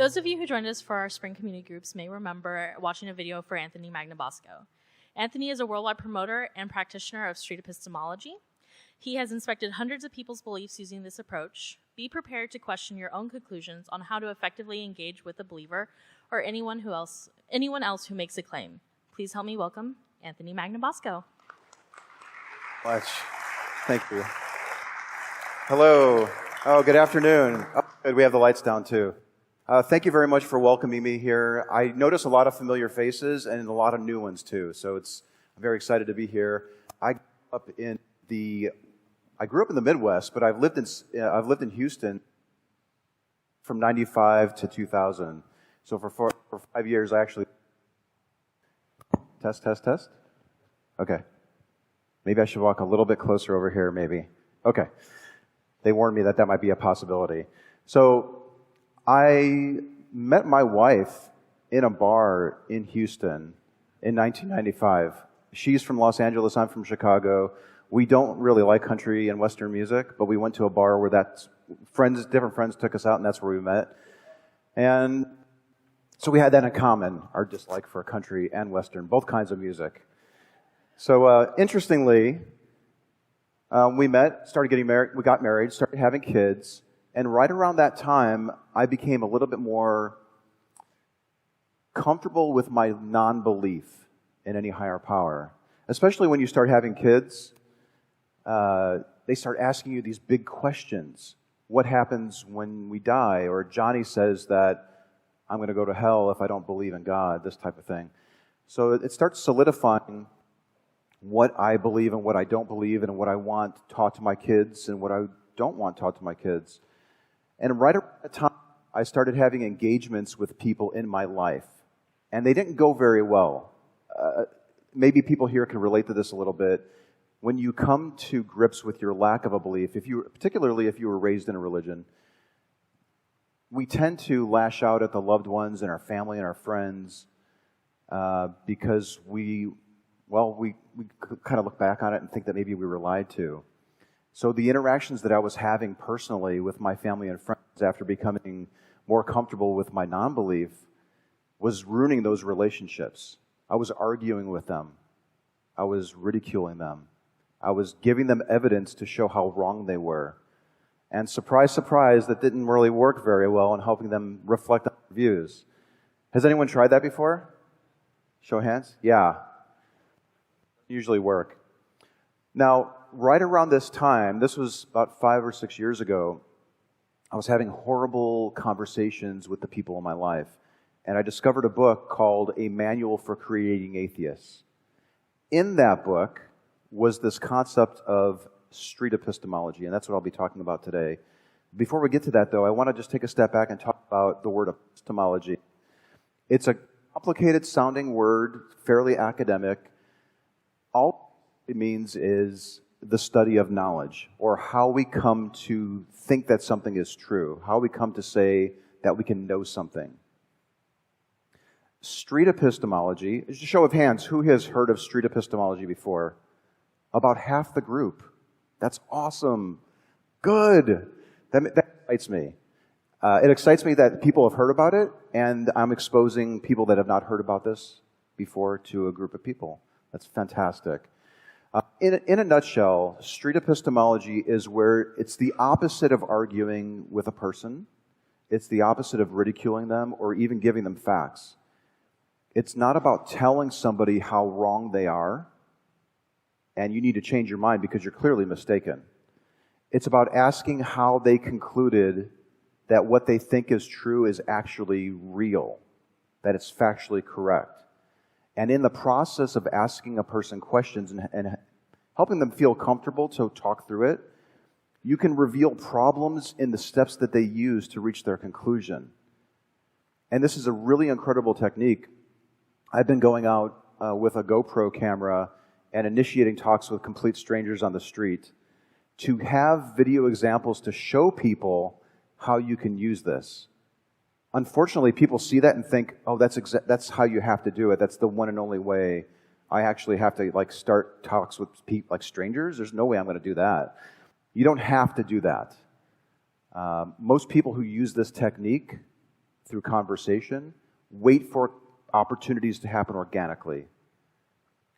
Those of you who joined us for our spring community groups may remember watching a video for Anthony Magnabosco. Anthony is a worldwide promoter and practitioner of Street Epistemology. He has inspected hundreds of people's beliefs using this approach. Be prepared to question your own conclusions on how to effectively engage with a believer or anyone else who makes a claim. Please help me welcome Anthony Magnabosco. Much. Thank you. Hello. Oh, good afternoon. Oh, good. We have the lights down too. Thank you very much for welcoming me here. I notice a lot of familiar faces and a lot of new ones too. So I'm very excited to be here. I grew up in the Midwest, but I've lived in Houston from 95 to 2000. So for 5 years, I actually test. Okay. Maybe I should walk a little bit closer over here, maybe. Okay. They warned me that might be a possibility. So I met my wife in a bar in Houston in 1995. She's from Los Angeles, I'm from Chicago. We don't really like country and Western music, but we went to a bar where different friends took us out, and that's where we met. And so we had that in common, our dislike for country and Western, both kinds of music. So interestingly, we met, started getting married, we got married, started having kids, and right around that time, I became a little bit more comfortable with my non-belief in any higher power. Especially when you start having kids, they start asking you these big questions. What happens when we die? Or Johnny says that I'm going to go to hell if I don't believe in God, this type of thing. So it starts solidifying what I believe and what I don't believe and what I want taught to my kids and what I don't want taught to my kids. And right around that time, I started having engagements with people in my life. And they didn't go very well. Maybe people here can relate to this a little bit. When you come to grips with your lack of a belief, particularly if you were raised in a religion, we tend to lash out at the loved ones and our family and our friends because we kind of look back on it and think that maybe we were lied to. So the interactions that I was having personally with my family and friends after becoming more comfortable with my non-belief was ruining those relationships. I was arguing with them. I was ridiculing them. I was giving them evidence to show how wrong they were. And surprise, surprise, that didn't really work very well in helping them reflect on their views. Has anyone tried that before? Show of hands? Yeah. Usually work. Now, right around this time, this was about 5 or 6 years ago, I was having horrible conversations with the people in my life. And I discovered a book called A Manual for Creating Atheists. In that book was this concept of street epistemology, and that's what I'll be talking about today. Before we get to that, though, I want to just take a step back and talk about the word epistemology. It's a complicated-sounding word, fairly academic. All it means is the study of knowledge, or how we come to think that something is true, how we come to say that we can know something. Street epistemology, just a show of hands, who has heard of street epistemology before? About half the group. That's awesome. Good. That excites me. It excites me that people have heard about it, and I'm exposing people that have not heard about this before to a group of people. That's fantastic. In a nutshell, street epistemology is where it's the opposite of arguing with a person. It's the opposite of ridiculing them or even giving them facts. It's not about telling somebody how wrong they are, and you need to change your mind because you're clearly mistaken. It's about asking how they concluded that what they think is true is actually real, that it's factually correct. And in the process of asking a person questions and helping them feel comfortable to talk through it, you can reveal problems in the steps that they use to reach their conclusion. And this is a really incredible technique. I've been going out with a GoPro camera and initiating talks with complete strangers on the street to have video examples to show people how you can use this. Unfortunately, people see that and think, oh, that's how you have to do it. That's the one and only way. I actually have to start talks with people like strangers. There's no way I'm going to do that. You don't have to do that. Most people who use this technique through conversation. Wait for opportunities to happen organically.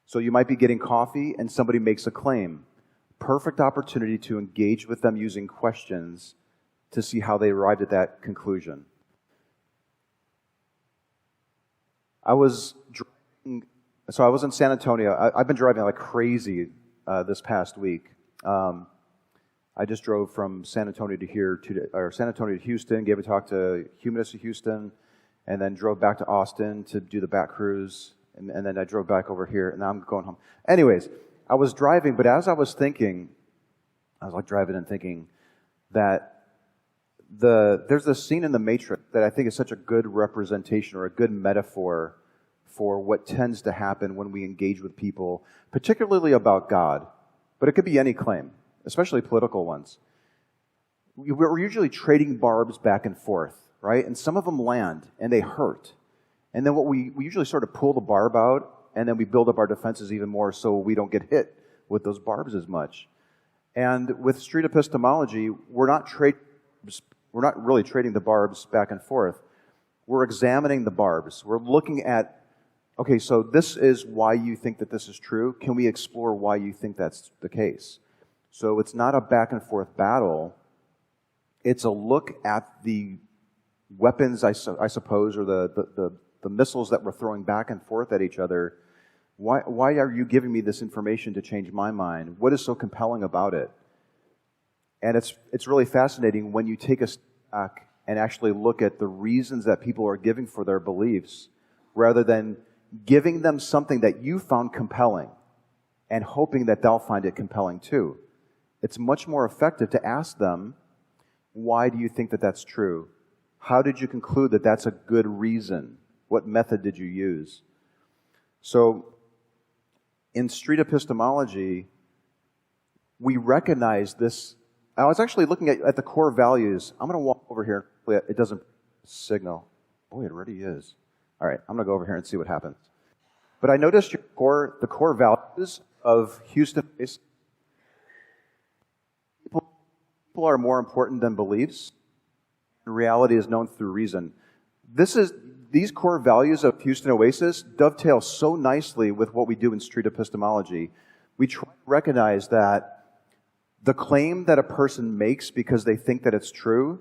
So you might be getting coffee and somebody makes a claim. Perfect opportunity to engage with them using questions to see how they arrived at that conclusion. I was in San Antonio. I've been driving like crazy this past week. I just drove from San Antonio to Houston, gave a talk to Humanists of Houston, and then drove back to Austin to do the back cruise, and then I drove back over here, and now I'm going home. Anyways, I was driving, but as I was thinking, I was like driving and thinking that there's this scene in The Matrix that I think is such a good representation or a good metaphor for what tends to happen when we engage with people, particularly about God, but it could be any claim, especially political ones. We're usually trading barbs back and forth, right? And some of them land, and they hurt. And then we usually sort of pull the barb out, and then we build up our defenses even more so we don't get hit with those barbs as much. And with street epistemology, we're not really trading the barbs back and forth. We're examining the barbs. We're looking at, okay, so this is why you think that this is true. Can we explore why you think that's the case? So it's not a back and forth battle. It's a look at the weapons, I suppose, or the missiles that we're throwing back and forth at each other. Why are you giving me this information to change my mind? What is so compelling about it? And it's really fascinating when you take a step back and actually look at the reasons that people are giving for their beliefs, rather than giving them something that you found compelling and hoping that they'll find it compelling too. It's much more effective to ask them, why do you think that that's true? How did you conclude that that's a good reason? What method did you use? So, in street epistemology, we recognize this. I was actually looking at the core values. I'm going to walk over here. It doesn't signal. Boy, it already is. All right, I'm going to go over here and see what happens. But I noticed the core values of Houston. People are more important than beliefs. Reality is known through reason. These core values of Houston Oasis dovetail so nicely with what we do in street epistemology. We try to recognize that the claim that a person makes because they think that it's true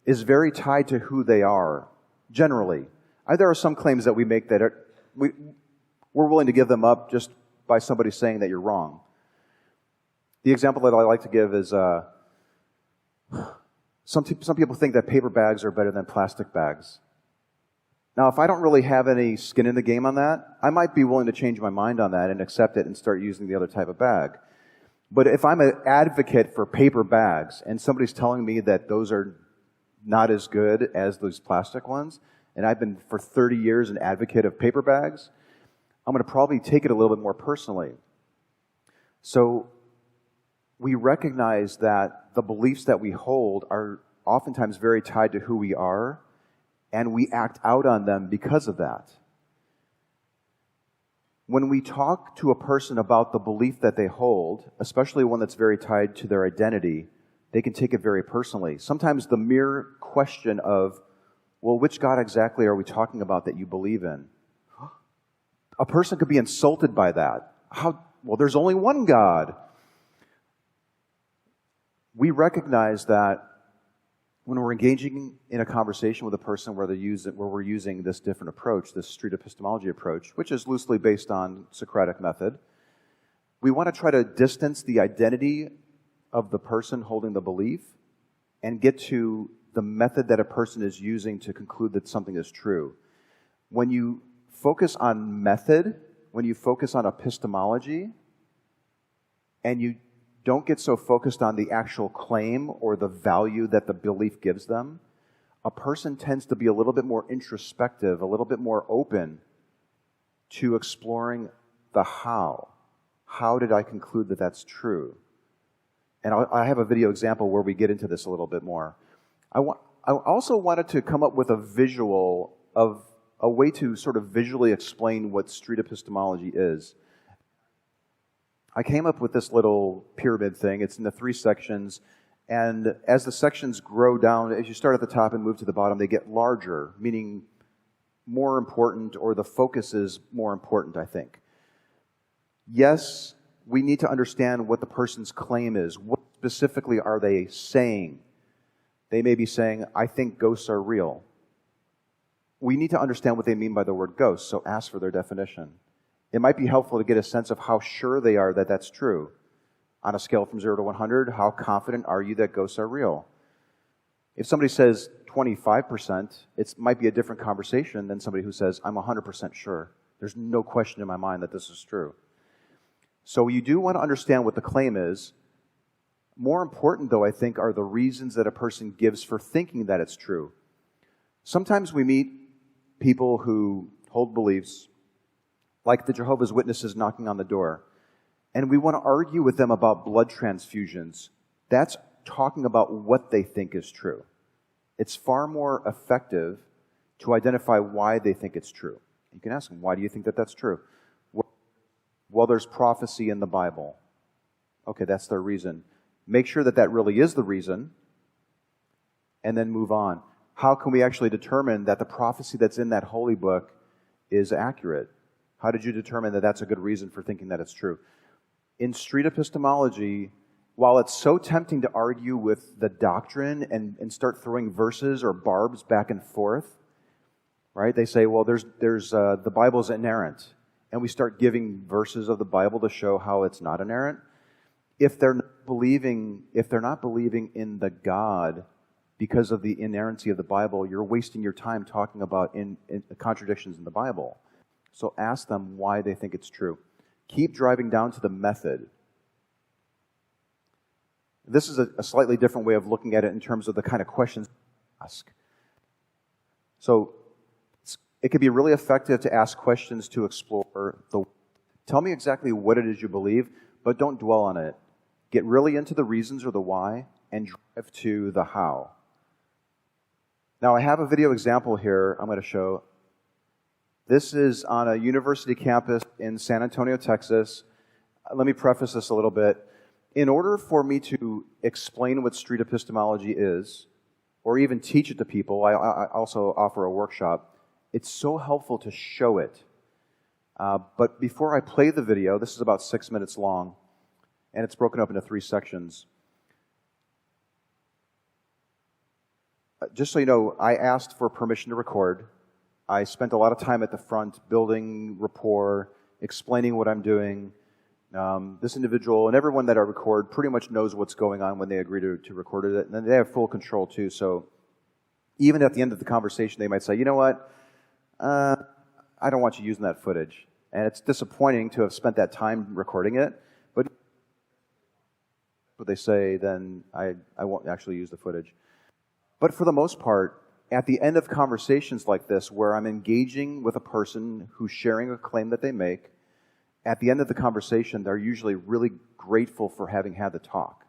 is very tied to who they are, generally. There are some claims that we make that we're willing to give them up just by somebody saying that you're wrong. The example that I like to give is some people think that paper bags are better than plastic bags. Now, if I don't really have any skin in the game on that, I might be willing to change my mind on that and accept it and start using the other type of bag. But if I'm an advocate for paper bags and somebody's telling me that those are not as good as those plastic ones, and I've been for 30 years an advocate of paper bags, I'm going to probably take it a little bit more personally. So we recognize that the beliefs that we hold are oftentimes very tied to who we are, and we act out on them because of that. When we talk to a person about the belief that they hold, especially one that's very tied to their identity, they can take it very personally. Sometimes the mere question of, well, which God exactly are we talking about that you believe in? A person could be insulted by that. Well, there's only one God. We recognize that when we're engaging in a conversation with a person where we're using this different approach, this street epistemology approach, which is loosely based on Socratic method, we want to try to distance the identity of the person holding the belief and get to the method that a person is using to conclude that something is true. When you focus on method, when you focus on epistemology, and you don't get so focused on the actual claim or the value that the belief gives them, a person tends to be a little bit more introspective, a little bit more open to exploring the how. How did I conclude that that's true? And I have a video example where we get into this a little bit more. I also wanted to come up with a visual of a way to sort of visually explain what street epistemology is. I came up with this little pyramid thing. It's in the 3 sections, And as the sections grow down, as you start at the top and move to the bottom, they get larger, meaning more important, or the focus is more important, I think. Yes, we need to understand what the person's claim is. What specifically are they saying? They may be saying, I think ghosts are real. We need to understand what they mean by the word ghost, so ask for their definition. It might be helpful to get a sense of how sure they are that that's true. On a scale from 0 to 100, how confident are you that ghosts are real? If somebody says 25%, it might be a different conversation than somebody who says, I'm 100% sure. There's no question in my mind that this is true. So you do want to understand what the claim is. More important, though, I think, are the reasons that a person gives for thinking that it's true. Sometimes we meet people who hold beliefs, like the Jehovah's Witnesses knocking on the door, and we want to argue with them about blood transfusions. That's talking about what they think is true. It's far more effective to identify why they think it's true. You can ask them, why do you think that that's true? Well, there's prophecy in the Bible. Okay, that's their reason. Make sure that that really is the reason, and then move on. How can we actually determine that the prophecy that's in that holy book is accurate? How did you determine that that's a good reason for thinking that it's true? In Street Epistemology, while it's so tempting to argue with the doctrine and start throwing verses or barbs back and forth, right? They say, well, the Bible's inerrant. And we start giving verses of the Bible to show how it's not inerrant. If they're not believing in the God because of the inerrancy of the Bible, you're wasting your time talking about in contradictions in the Bible. So ask them why they think it's true. Keep driving down to the method. This is a slightly different way of looking at it in terms of the kind of questions you ask. So it can be really effective to ask questions to explore tell me exactly what it is you believe, but don't dwell on it. Get really into the reasons or the why and drive to the how. Now I have a video example here I'm going to show. This is on a university campus in San Antonio, Texas. Let me preface this a little bit. In order for me to explain what street epistemology is, or even teach it to people, I also offer a workshop. It's so helpful to show it. But before I play the video, this is about 6 minutes long, and it's broken up into 3 sections. Just so you know, I asked for permission to record. I spent a lot of time at the front building rapport, explaining what I'm doing. This individual and everyone that I record pretty much knows what's going on when they agree to record it. And then they have full control too. So even at the end of the conversation, they might say, you know what, I don't want you using that footage. And it's disappointing to have spent that time recording it. But if what they say, then I won't actually use the footage. But for the most part, at the end of conversations like this, where I'm engaging with a person who's sharing a claim that they make, at the end of the conversation, they're usually really grateful for having had the talk.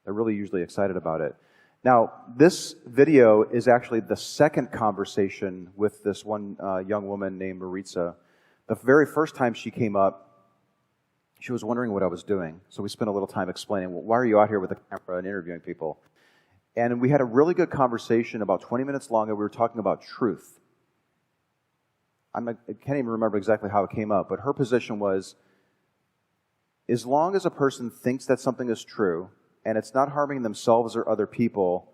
They're really usually excited about it. Now, this video is actually the second conversation with this one young woman named Maritza. The very first time she came up, she was wondering what I was doing. So we spent a little time explaining, well, why are you out here with a camera and interviewing people? And we had a really good conversation, about 20 minutes long, and we were talking about truth. I can't even remember exactly how it came up, but her position was, as long as a person thinks that something is true, and it's not harming themselves or other people,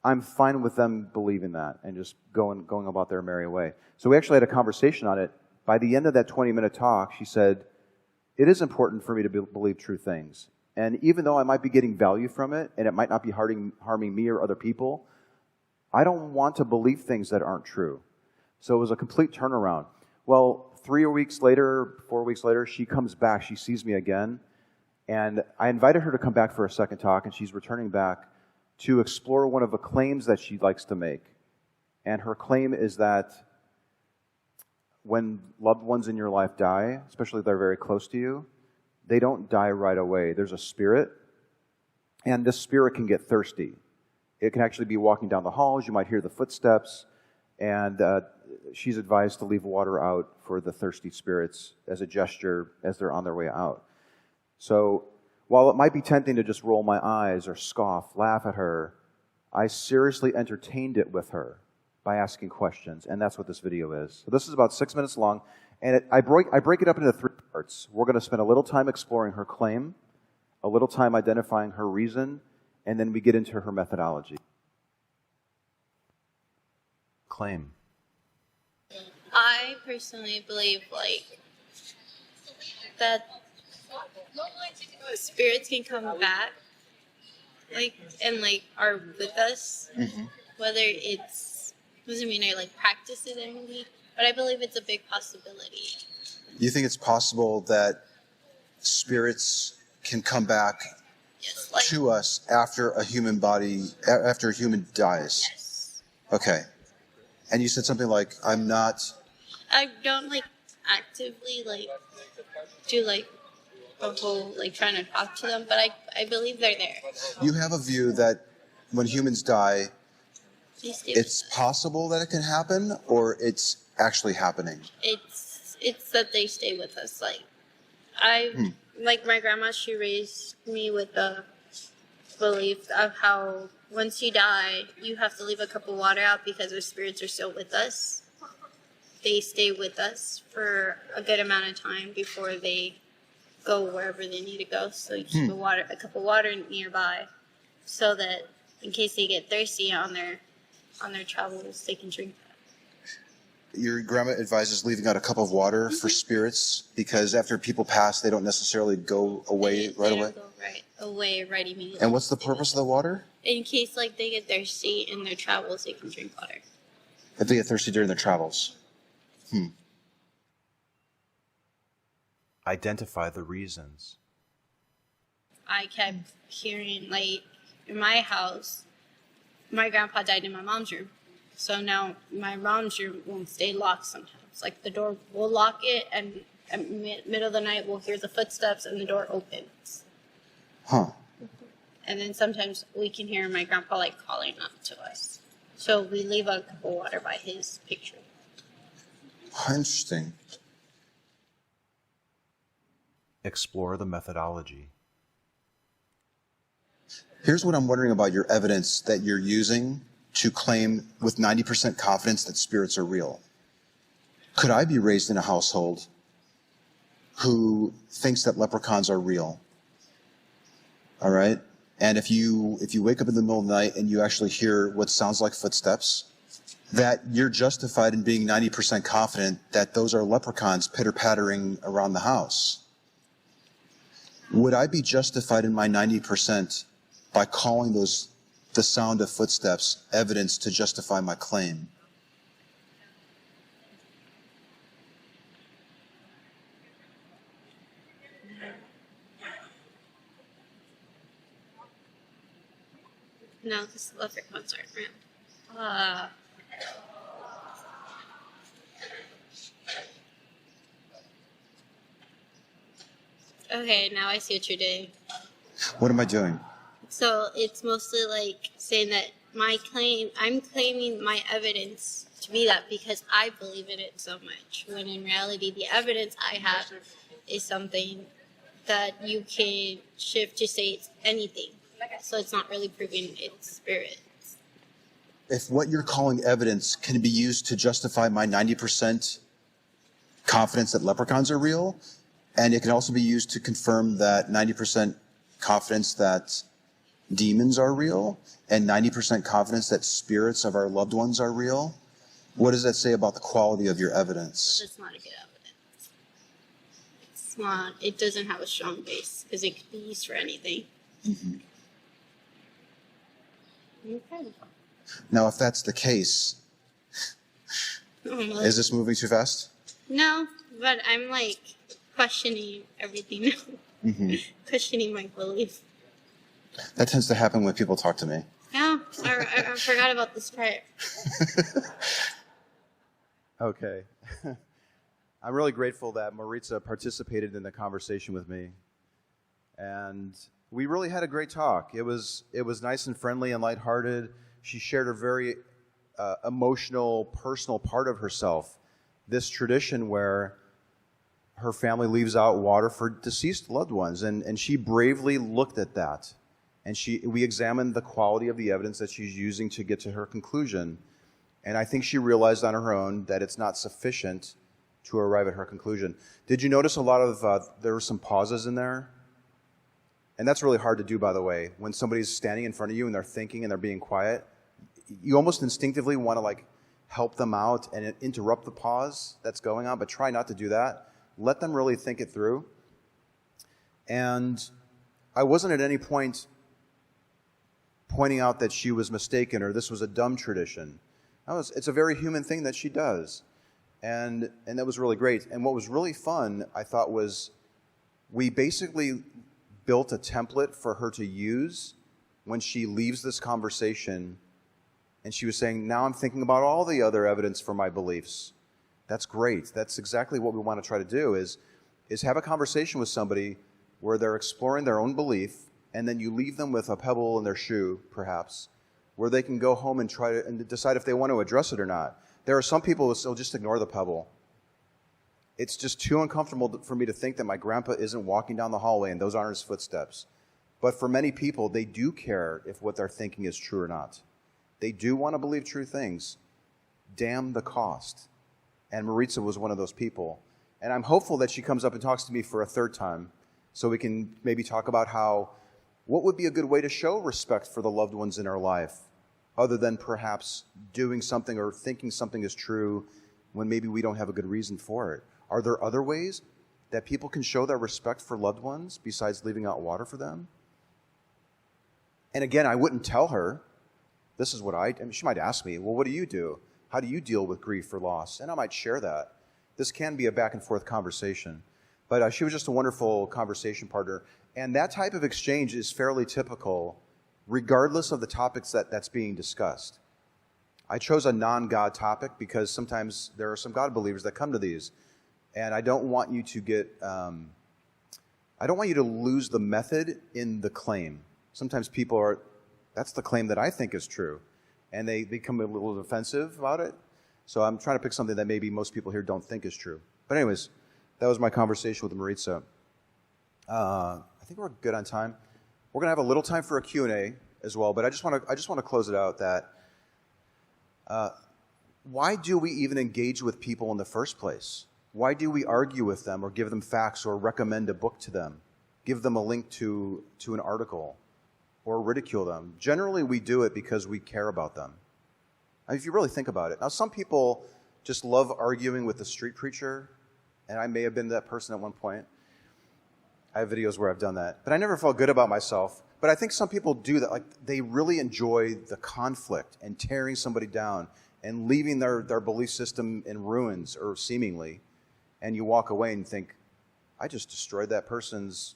I'm fine with them believing that and just going about their merry way. So we actually had a conversation on it. By the end of that 20-minute talk, she said, it is important for me to believe true things. And even though I might be getting value from it, and it might not be harming me or other people, I don't want to believe things that aren't true. So it was a complete turnaround. Well, 4 weeks later, she comes back. She sees me again. And I invited her to come back for a second talk, and she's returning back to explore one of the claims that she likes to make. And her claim is that when loved ones in your life die, especially if they're very close to you, they don't die right away. There's a spirit, and this spirit can get thirsty. It can actually be walking down the halls. You might hear the footsteps, and she's advised to leave water out for the thirsty spirits as a gesture as they're on their way out. So While it might be tempting to just roll my eyes or scoff, laugh at her, I seriously entertained it with her by asking questions, and that's what this video is. So this is about 6 minutes long, and I break it up into 3 parts. We're going to spend a little time exploring her claim, a little time identifying her reason, and then we get into her methodology. Claim. I personally believe, that spirits can come back, and, are with us, whether it's, doesn't mean I, practice it anymore, but I believe it's a big possibility. You think it's possible that spirits can come back to us after a human dies? Yes. Okay. And you said something like, I don't, actively, do, a whole, trying to talk to them, but I believe they're there. You have a view that when humans die, it's possible that it can happen, or it's actually happening? It's that they stay with us. My grandma, she raised me with the belief of how once you die, you have to leave a cup of water out because our spirits are still with us. They stay with us for a good amount of time before they go wherever they need to go. So you keep a cup of water nearby so that in case they get thirsty on their travels, they can drink that. Your grandma advises leaving out a cup of water for spirits because after people pass, they don't necessarily go away right away? They don't go right immediately. And what's the purpose of the water? In case they get thirsty in their travels, they can drink water. If they get thirsty during their travels. Identify the reasons. I kept hearing, in my house, my grandpa died in my mom's room. So now my mom's room won't stay locked sometimes. The door, we'll lock it, and at middle of the night, we'll hear the footsteps, and the door opens. Huh. And then sometimes we can hear my grandpa, calling up to us. So we leave a cup of water by his picture. Interesting. Explore the methodology. Here's what I'm wondering about your evidence that you're using to claim with 90% confidence that spirits are real. Could I be raised in a household who thinks that leprechauns are real? All right? And if you wake up in the middle of the night and you actually hear what sounds like footsteps, that you're justified in being 90% confident that those are leprechauns pitter-pattering around the house. Would I be justified in my 90% by calling the sound of footsteps evidence to justify my claim? No, this leprechauns aren't real. Okay, now I see what you're doing. What am I doing? So it's mostly saying that I'm claiming my evidence to be that because I believe in it so much, when in reality the evidence I have is something that you can shift to say it's anything. So it's not really proving it's spirits. If what you're calling evidence can be used to justify my 90% confidence that leprechauns are real, and it can also be used to confirm that 90% confidence that demons are real, and 90% confidence that spirits of our loved ones are real, what does that say about the quality of your evidence? That's not a good evidence. It's not. It doesn't have a strong base because it could be used for anything. Mm-hmm. Okay. Now, if that's the case, is this moving too fast? No, but I'm questioning everything now. Mm-hmm. Questioning my belief. That tends to happen when people talk to me. Yeah, I forgot about this part. Okay. I'm really grateful that Maritza participated in the conversation with me. And we really had a great talk. It was nice and friendly and lighthearted. She shared a very emotional, personal part of herself. This tradition where her family leaves out water for deceased loved ones, and she bravely looked at that. And we examined the quality of the evidence that she's using to get to her conclusion. And I think she realized on her own that it's not sufficient to arrive at her conclusion. Did you notice a lot of, there were some pauses in there? And that's really hard to do, by the way. When somebody's standing in front of you and they're thinking and they're being quiet, you almost instinctively want to help them out and interrupt the pause that's going on, but try not to do that. Let them really think it through. And I wasn't at any point pointing out that she was mistaken or this was a dumb tradition. It's a very human thing that she does. And that was really great. And what was really fun, I thought, was we basically built a template for her to use when she leaves this conversation. And she was saying, now I'm thinking about all the other evidence for my beliefs. That's great. That's exactly what we want to try to do is have a conversation with somebody where they're exploring their own belief, and then you leave them with a pebble in their shoe, perhaps, where they can go home and try to and decide if they want to address it or not. There are some people who will just ignore the pebble. It's just too uncomfortable for me to think that my grandpa isn't walking down the hallway and those aren't his footsteps. But for many people, they do care if what they're thinking is true or not. They do want to believe true things. Damn the cost. And Maritza was one of those people. And I'm hopeful that she comes up and talks to me for a third time so we can maybe talk about what would be a good way to show respect for the loved ones in our life, other than perhaps doing something or thinking something is true when maybe we don't have a good reason for it. Are there other ways that people can show their respect for loved ones besides leaving out water for them? And again, I wouldn't tell her, this is what she might ask me, well, what do you do? How do you deal with grief or loss? And I might share that. This can be a back and forth conversation. But she was just a wonderful conversation partner. And that type of exchange is fairly typical regardless of the topics that's being discussed. I chose a non-God topic because sometimes there are some God believers that come to these. And I don't want you to I don't want you to lose the method in the claim. Sometimes people that's the claim that I think is true. And they become a little defensive about it. So I'm trying to pick something that maybe most people here don't think is true. But anyways, that was my conversation with Maritza. I think we're good on time. We're going to have a little time for a Q&A as well, but I just want to close it out that why do we even engage with people in the first place? Why do we argue with them or give them facts or recommend a book to them, give them a link to an article, or ridicule them? Generally, we do it because we care about them. I mean, if you really think about it. Now, some people just love arguing with the street preacher, and I may have been that person at one point. I have videos where I've done that. But I never felt good about myself. But I think some people do that. Like, they really enjoy the conflict and tearing somebody down and leaving their belief system in ruins, or seemingly. And you walk away and think, I just destroyed that person's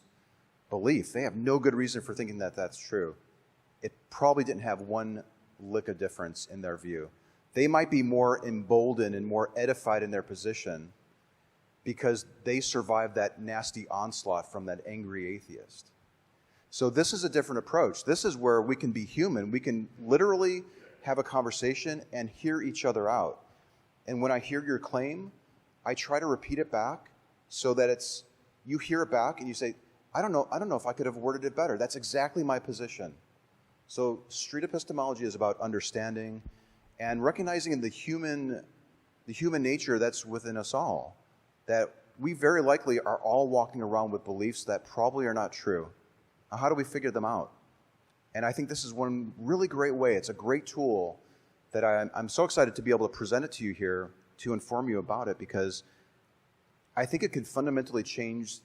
belief. They have no good reason for thinking that that's true. It probably didn't have one lick of difference in their view. They might be more emboldened and more edified in their position because they survived that nasty onslaught from that angry atheist. So this is a different approach. This is where we can be human. We can literally have a conversation and hear each other out. And when I hear your claim, I try to repeat it back so that you hear it back and you say, I don't know if I could have worded it better. That's exactly my position. So street epistemology is about understanding and recognizing the human nature that's within us all, that we very likely are all walking around with beliefs that probably are not true. Now, how do we figure them out? And I think this is one really great way. It's a great tool that I'm so excited to be able to present it to you here to inform you about it, because I think it could fundamentally change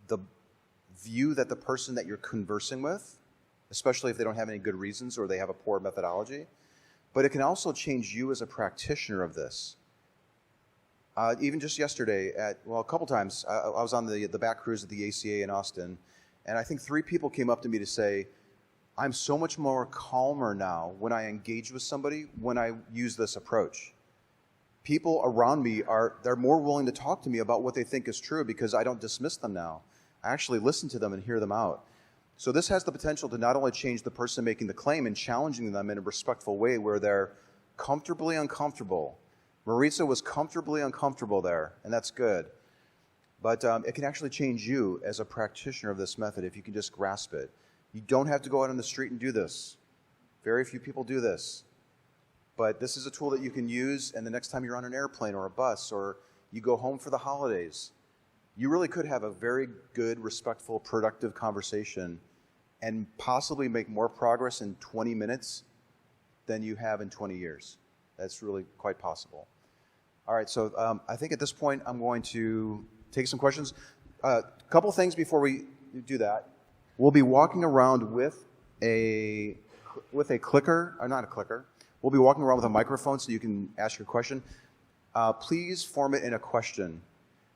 the view that the person that you're conversing with, especially if they don't have any good reasons or they have a poor methodology, but it can also change you as a practitioner of this. Even just yesterday, a couple times, I was on the back cruise at the ACA in Austin, and I think 3 people came up to me to say, I'm so much more calmer now when I engage with somebody when I use this approach. People around me they're more willing to talk to me about what they think is true because I don't dismiss them now. I actually listen to them and hear them out. So this has the potential to not only change the person making the claim and challenging them in a respectful way where they're comfortably uncomfortable, Maritza was comfortably uncomfortable there, and that's good. But it can actually change you as a practitioner of this method if you can just grasp it. You don't have to go out on the street and do this. Very few people do this. But this is a tool that you can use, and the next time you're on an airplane or a bus or you go home for the holidays, you really could have a very good, respectful, productive conversation and possibly make more progress in 20 minutes than you have in 20 years. That's really quite possible. All right, so I think at this point I'm going to take some questions. A couple things before we do that. We'll be walking around with a clicker, or not a clicker. We'll be walking around with a microphone so you can ask your question. Please form it in a question.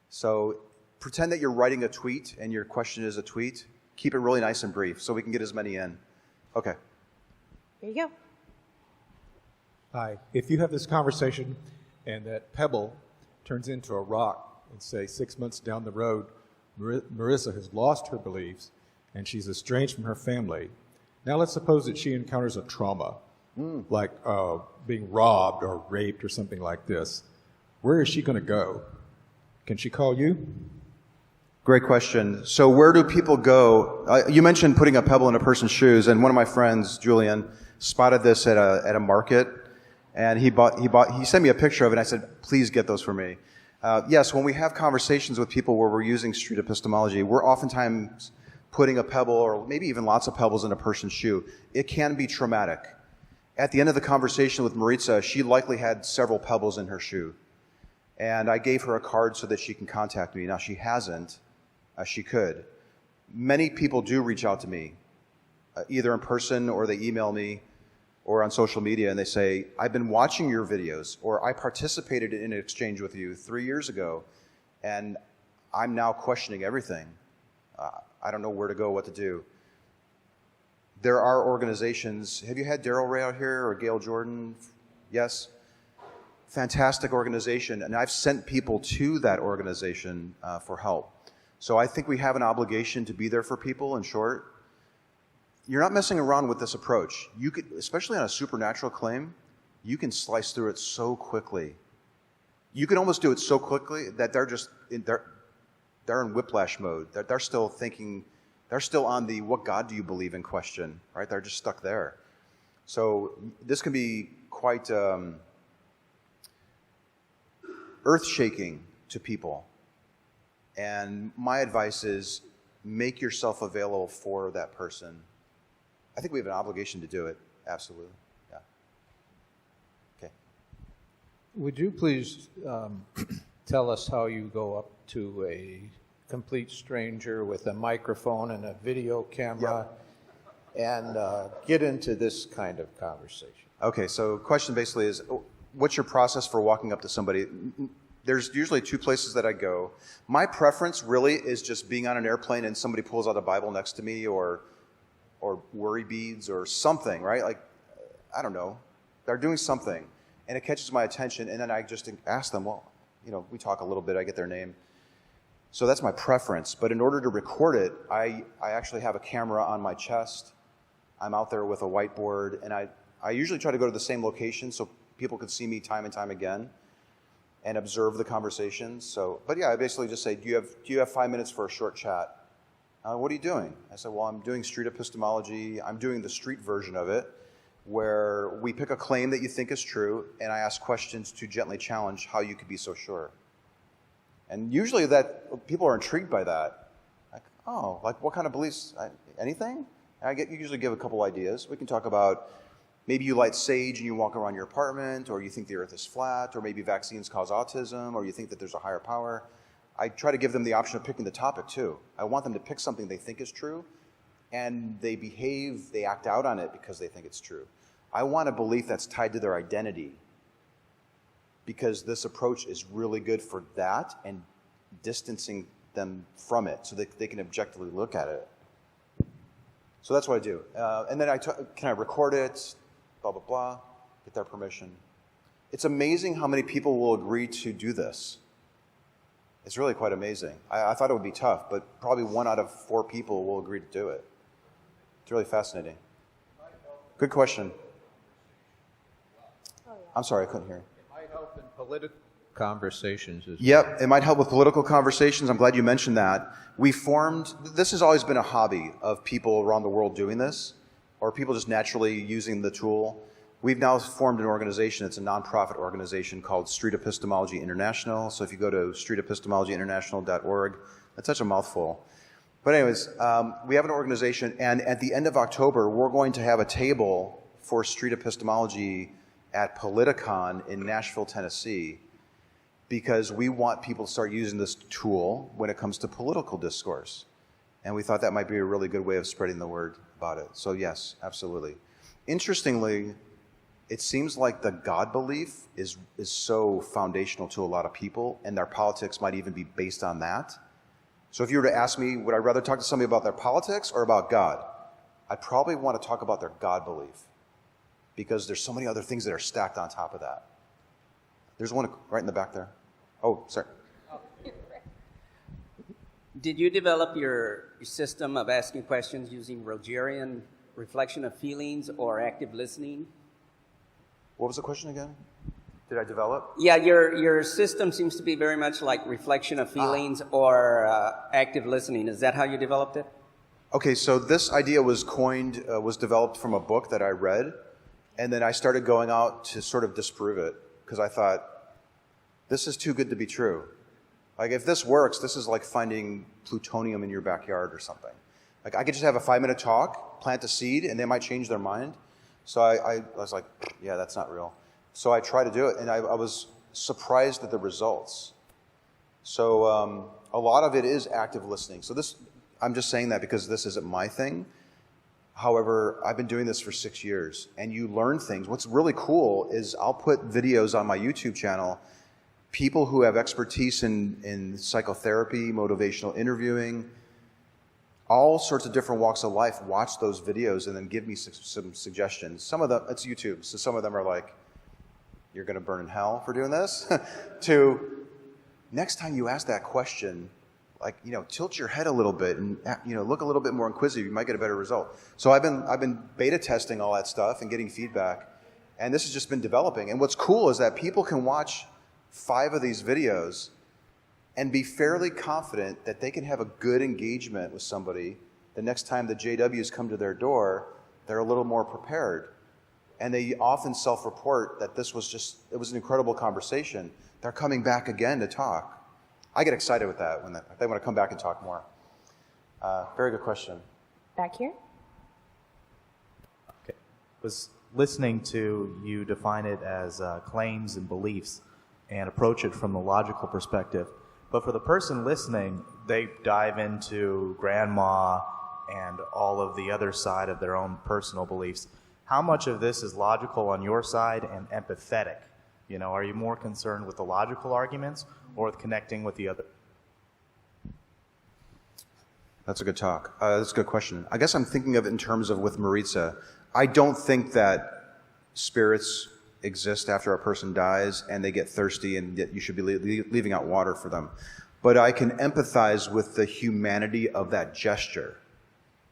So pretend that you're writing a tweet and your question is a tweet. Keep it really nice and brief so we can get as many in. Okay. There you go. Hi. If you have this conversation and that pebble turns into a rock, and say 6 months down the road, Marissa has lost her beliefs and she's estranged from her family. Now let's suppose that she encounters a trauma, like being robbed or raped or something like this. Where is she going to go? Can she call you? Great question. So where do people go? You mentioned putting a pebble in a person's shoes, and one of my friends, Julian, spotted this at a market, and he sent me a picture of it, and I said, please get those for me. Yes, when we have conversations with people where we're using street epistemology, we're oftentimes putting a pebble or maybe even lots of pebbles in a person's shoe. It can be traumatic. At the end of the conversation with Maritza, she likely had several pebbles in her shoe. And I gave her a card so that she can contact me. Now, she hasn't. She could. Many people do reach out to me, either in person or they email me or on social media, and they say, I've been watching your videos, or I participated in an exchange with you 3 years ago, and I'm now questioning everything. I don't know where to go, what to do. There are organizations. Have you had Daryl Ray out here or Gail Jordan? Yes? Fantastic organization, and I've sent people to that organization for help. So I think we have an obligation to be there for people, in short. You're not messing around with this approach. You could, especially on a supernatural claim, you can slice through it so quickly. You can almost do it so quickly that they're in whiplash mode. They're still thinking, they're still on the what God do you believe in question, right? They're just stuck there. So this can be quite earth-shaking to people. And my advice is make yourself available for that person. I think we have an obligation to do it. Absolutely. Yeah. Okay. Would you please tell us how you go up to a complete stranger with a microphone and a video camera and get into this kind of conversation? Okay, so the question basically is, what's your process for walking up to somebody? There's usually two places that I go. My preference really is just being on an airplane and somebody pulls out a Bible next to me or worry beads or something, right? Like, I don't know. They're doing something, and it catches my attention, and then I just ask them, well, we talk a little bit, I get their name. So that's my preference. But in order to record it, I actually have a camera on my chest. I'm out there with a whiteboard, and I usually try to go to the same location so people can see me time and time again and observe the conversations. So, but yeah, I basically just say, do you have 5 minutes for a short chat? What are you doing? I said, well, I'm doing street epistemology. I'm doing the street version of it, where we pick a claim that you think is true, and I ask questions to gently challenge how you could be so sure. And usually that people are intrigued by that. Like, oh, like what kind of beliefs? Anything? And you usually give a couple ideas. We can talk about maybe you light sage and you walk around your apartment, or you think the earth is flat, or maybe vaccines cause autism, or you think that there's a higher power. I try to give them the option of picking the topic too. I want them to pick something they think is true, and they act out on it because they think it's true. I want a belief that's tied to their identity, because this approach is really good for that and distancing them from it so that they can objectively look at it. So that's what I do. And then can I record it, blah, blah, blah, get their permission. It's amazing how many people will agree to do this. It's really quite amazing. I thought it would be tough, but probably 1 out of 4 people will agree to do it. It's really fascinating. Good question. I'm sorry, I couldn't hear. It might help in political conversations as Yep, it might help with political conversations. I'm glad you mentioned that. This has always been a hobby of people around the world doing this, or people just naturally using the tool. We've now formed an organization. It's a nonprofit organization called Street Epistemology International. So if you go to streetepistemologyinternational.org, that's such a mouthful. But anyways, we have an organization, and at the end of October, we're going to have a table for Street Epistemology at Politicon in Nashville, Tennessee, because we want people to start using this tool when it comes to political discourse. And we thought that might be a really good way of spreading the word about it. So yes, absolutely. Interestingly, it seems like the God belief is so foundational to a lot of people, and their politics might even be based on that. So if you were to ask me, would I rather talk to somebody about their politics or about God? I'd probably want to talk about their God belief, because there's so many other things that are stacked on top of that. There's one right in the back there. Oh, sorry. Did you develop your system of asking questions using Rogerian reflection of feelings or active listening? What was the question again? Did I develop? Yeah, your system seems to be very much like reflection of feelings or active listening. Is that how you developed it? Okay, so this idea was developed from a book that I read, and then I started going out to sort of disprove it, because I thought, this is too good to be true. Like, if this works, this is like finding plutonium in your backyard or something. Like, I could just have a 5-minute talk, plant a seed, and they might change their mind. So I was like, yeah, that's not real. So I tried to do it, and I was surprised at the results. So a lot of it is active listening. So I'm just saying that because this isn't my thing. However, I've been doing this for 6 years, and you learn things. What's really cool is I'll put videos on my YouTube channel. People who have expertise in psychotherapy, motivational interviewing, all sorts of different walks of life watch those videos and then give me some suggestions. Some of them, it's YouTube, so some of them are like, you're going to burn in hell for doing this, to next time you ask that question, like, tilt your head a little bit and, look a little bit more inquisitive. You might get a better result. So I've been beta testing all that stuff and getting feedback, and this has just been developing. And what's cool is that people can watch 5 of these videos and be fairly confident that they can have a good engagement with somebody. The next time the JWs come to their door, they're a little more prepared. And they often self-report that it was an incredible conversation. They're coming back again to talk. I get excited with that when they want to come back and talk more. Very good question. Back here? Okay. Was listening to you define it as claims and beliefs and approach it from the logical perspective. But for the person listening, they dive into grandma and all of the other side of their own personal beliefs. How much of this is logical on your side and empathetic? Are you more concerned with the logical arguments or with connecting with the other? That's a good talk. That's a good question. I guess I'm thinking of it in terms of with Maritza. I don't think that spirits exist after a person dies and they get thirsty and that you should be leaving out water for them. But I can empathize with the humanity of that gesture.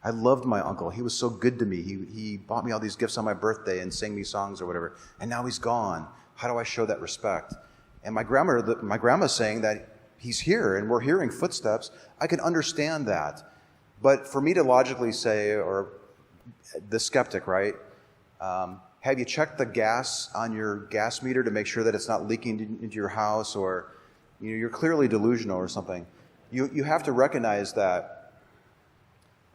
I loved my uncle. He was so good to me. He bought me all these gifts on my birthday and sang me songs or whatever. And now he's gone. How do I show that respect? And my grandma's saying that he's here and we're hearing footsteps. I can understand that. But for me to logically say, or the skeptic, right? Have you checked the gas on your gas meter to make sure that it's not leaking into your house, or you're clearly delusional or something? You have to recognize that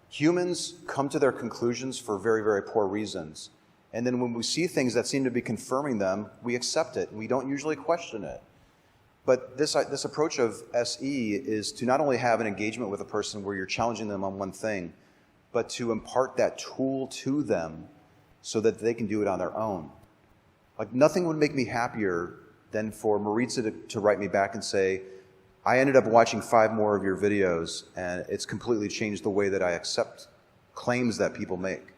humans come to their conclusions for very, very poor reasons. And then when we see things that seem to be confirming them, we accept it, and we don't usually question it. But this approach of SE is to not only have an engagement with a person where you're challenging them on one thing, but to impart that tool to them so that they can do it on their own. Like, nothing would make me happier than for Maritza to write me back and say, I ended up watching 5 more of your videos, and it's completely changed the way that I accept claims that people make.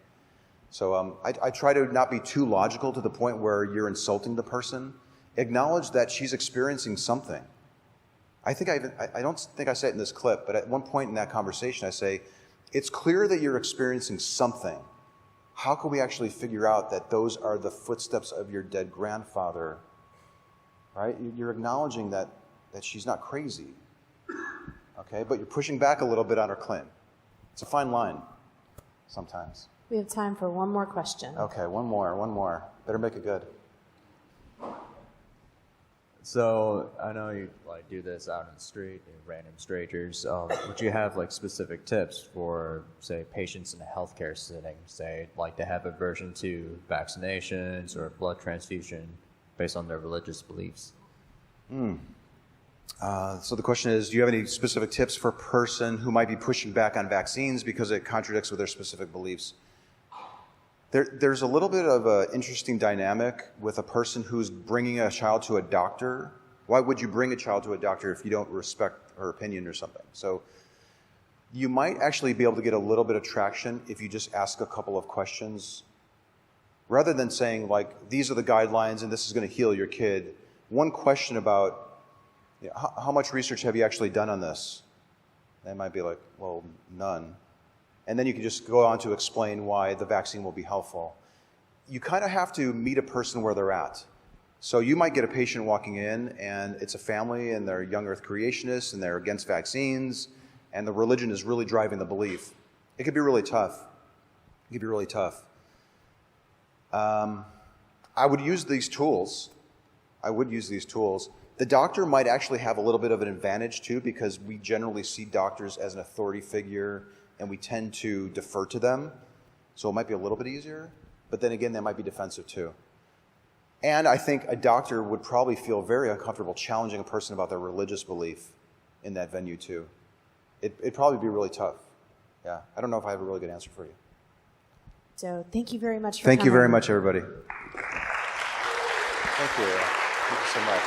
So I try to not be too logical to the point where you're insulting the person. Acknowledge that she's experiencing something. I don't think I said it in this clip, but at one point in that conversation I say, it's clear that you're experiencing something. How can we actually figure out that those are the footsteps of your dead grandfather? right? You're acknowledging that she's not crazy, okay? But you're pushing back a little bit on her claim. It's a fine line sometimes. We have time for one more question. Okay, one more. Better make it good. So I know you do this out in the street, random strangers. Would you have specific tips for, say, patients in a healthcare setting, say, like to have aversion to vaccinations or blood transfusion based on their religious beliefs? So the question is, do you have any specific tips for a person who might be pushing back on vaccines because it contradicts with their specific beliefs? There's a little bit of an interesting dynamic with a person who's bringing a child to a doctor. Why would you bring a child to a doctor if you don't respect her opinion or something? So you might actually be able to get a little bit of traction if you just ask a couple of questions. Rather than saying, these are the guidelines and this is going to heal your kid, one question about, how much research have you actually done on this? They might be like, well, none. And then you can just go on to explain why the vaccine will be helpful. You kind of have to meet a person where they're at. So you might get a patient walking in, and it's a family, and they're young earth creationists, and they're against vaccines, and the religion is really driving the belief. It could be really tough. I would use these tools. The doctor might actually have a little bit of an advantage, too, because we generally see doctors as an authority figure, and we tend to defer to them. So it might be a little bit easier, but then again, that might be defensive too. And I think a doctor would probably feel very uncomfortable challenging a person about their religious belief in that venue too. It'd probably be really tough. Yeah, I don't know if I have a really good answer for you. So thank you very much for Thank coming. you very much, everybody. Thank you. Thank you so much.